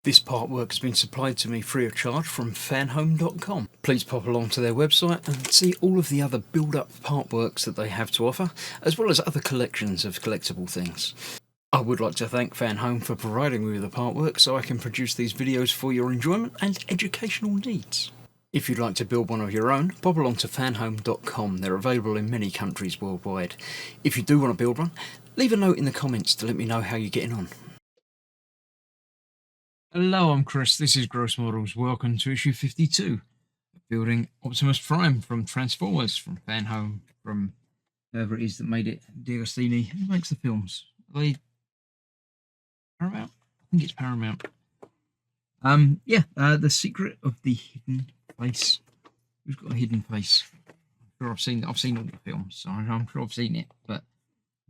This artwork has been supplied to me free of charge from Fanhome.com. Please pop along to their website and see all of the other build-up artworks that they have to offer, as well as other collections of collectible things. I would like to thank Fanhome for providing me with the artwork so I can produce these videos for your enjoyment and educational needs. If you'd like to build one of your own, pop along to fanhome.com. They're available in many countries worldwide. If you do want to build one, leave a note in the comments to let me know how you're getting on. Hello, I'm Chris. This is Gross Models. Welcome to issue 52. Building Optimus Prime from Transformers, from Fanhome, from whoever it is that made it. D'Agostini. Who makes the films? Are they Paramount? I think it's Paramount. The Secret of the Hidden Face. Who's got a hidden face? I'm sure I've seen all the films, so I'm sure I've seen it, but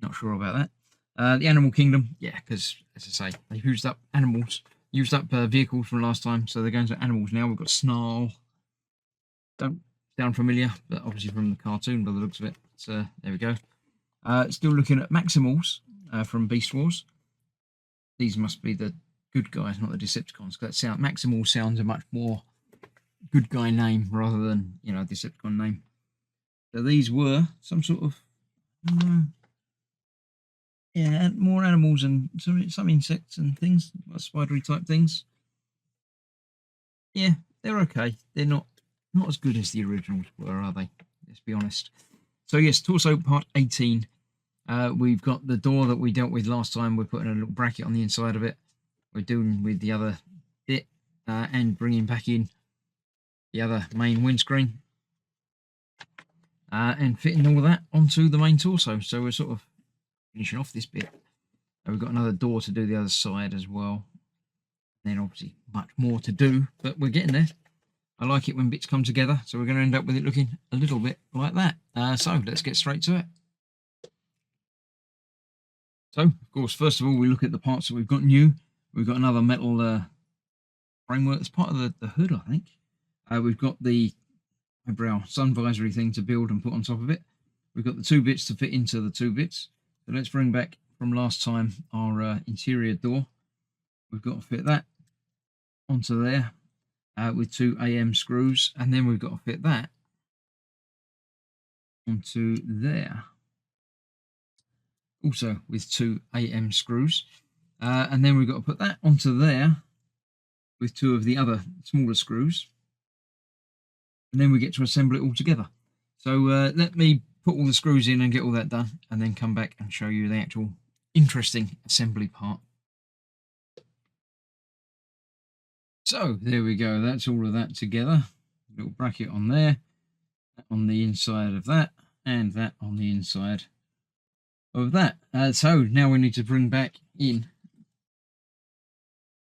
not sure about that. The Animal Kingdom, yeah, because as I say, they've used up animals. Used up vehicles from last time, so they're going to animals now. We've got Snarl. Don't sound familiar, but obviously from the cartoon by the looks of it. So there we go. Still looking at Maximals from Beast Wars. These must be the good guys, not the Decepticons. Because Maximal sounds a much more good guy name rather than, you know, Decepticon name. So these were some sort of, more animals and some insects and things, like spidery type things. Yeah, they're okay. They're not as good as the originals were, are they? Let's be honest. So yes, Torso Part 18. We've got the door that we dealt with last time. We're putting a little bracket on the inside of it. We're doing with the other bit and bringing back in the other main windscreen and fitting all that onto the main torso. So we're sort of finishing off this bit. We've got another door to do the other side as well. Then obviously much more to do, but we're getting there. I like it when bits come together, so we're going to end up with it looking a little bit like that. So let's get straight to it. So, of course, first of all, we look at the parts that we've got new. We've got another metal framework as part of the hood, I think. We've got the eyebrow sun visory thing to build and put on top of it. We've got the two bits to fit into the two bits. So let's bring back from last time our interior door. We've got to fit that onto there with two AM screws, and then we've got to fit that onto there also with two AM screws, and then we've got to put that onto there with two of the other smaller screws, and then we get to assemble it all together. So let me put all the screws in and get all that done, and then come back and show you the actual interesting assembly part. So there we go, that's all of that together. Little bracket on there, that on the inside of that, and that on the inside of that. So now we need to bring back in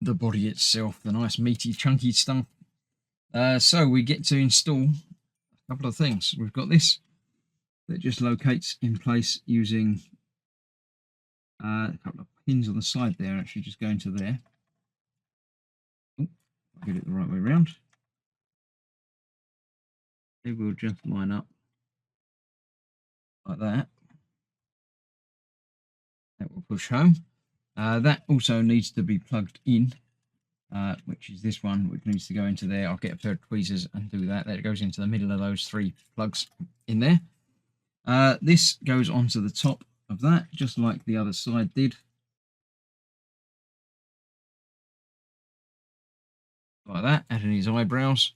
the body itself, the nice meaty chunky stuff. So we get to install a couple of things. We've got this that just locates in place using a couple of pins on the side there, actually just going to there. I'll get it the right way around. It will just line up like that. That will push home. That also needs to be plugged in, which is this one, which needs to go into there. I'll get a pair of tweezers and do that. That goes into the middle of those three plugs in there. This goes onto the top of that, just like the other side did. Like that, adding his eyebrows.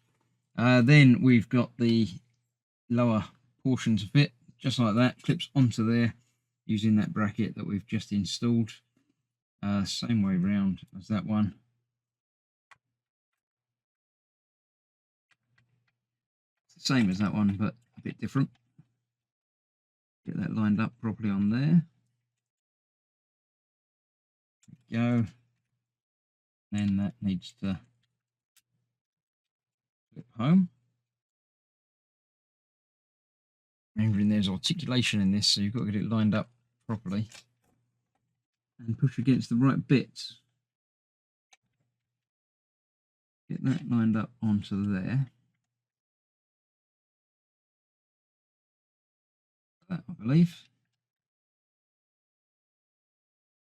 Then we've got the lower portion to fit, just like that, clips onto there using that bracket that we've just installed. Same way round as that one. It's the same as that one, but a bit different. Get that lined up properly on there. There we go. Then that needs to flip home. Remembering there's articulation in this, so you've got to get it lined up properly and push against the right bits. Get that lined up onto there. That, I believe.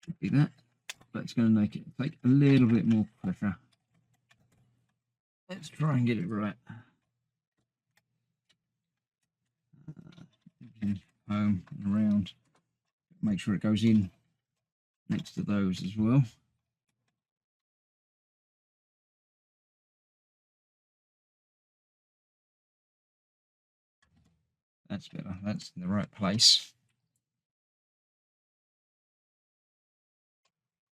Should be that. But it's going to make it take a little bit more pressure Let's try and get it right. Home and around. Make sure it goes in next to those as well. That's better. That's in the right place.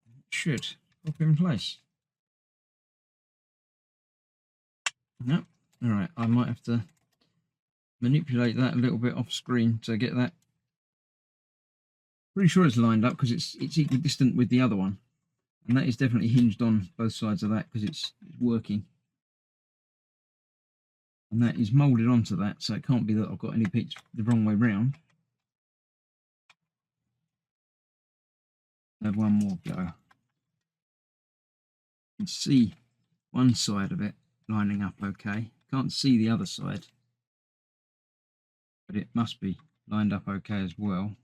It should pop in place. No. All right. I might have to manipulate that a little bit off screen to get that. Pretty sure it's lined up because it's equidistant with the other one, and that is definitely hinged on both sides of that because it's working. And that is moulded onto that, so it can't be that I've got any bits the wrong way round. Have one more go. You can see one side of it lining up okay. Can't see the other side, but it must be lined up okay as well.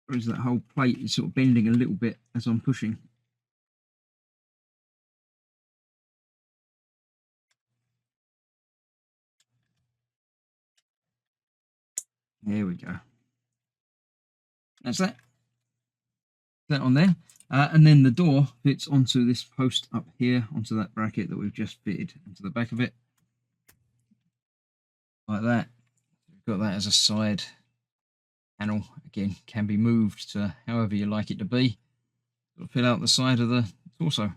Whereas that whole plate is sort of bending a little bit as I'm pushing. There we go. That's that. That on there. And then the door fits onto this post up here, onto that bracket that we've just fitted into the back of it. Like that. We've got that as a side panel. Again, can be moved to however you like it to be. It'll fill out the side of the torso.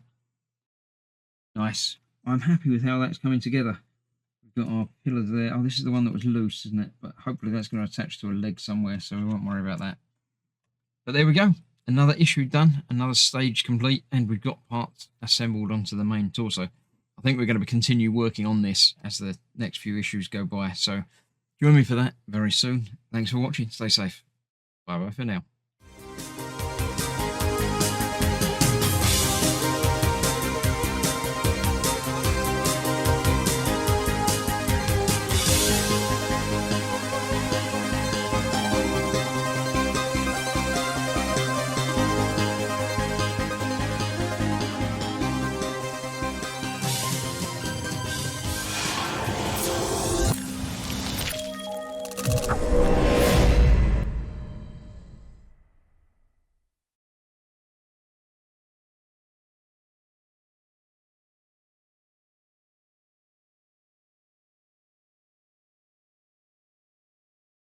Nice. I'm happy with how that's coming together. We've got our pillars there. Oh, this is the one that was loose, isn't it? But hopefully that's going to attach to a leg somewhere, so we won't worry about that. But there we go. Another issue done, another stage complete, and we've got parts assembled onto the main torso. I think we're going to continue working on this as the next few issues go by. So join me for that very soon. Thanks for watching. Stay safe. Bye-bye for now.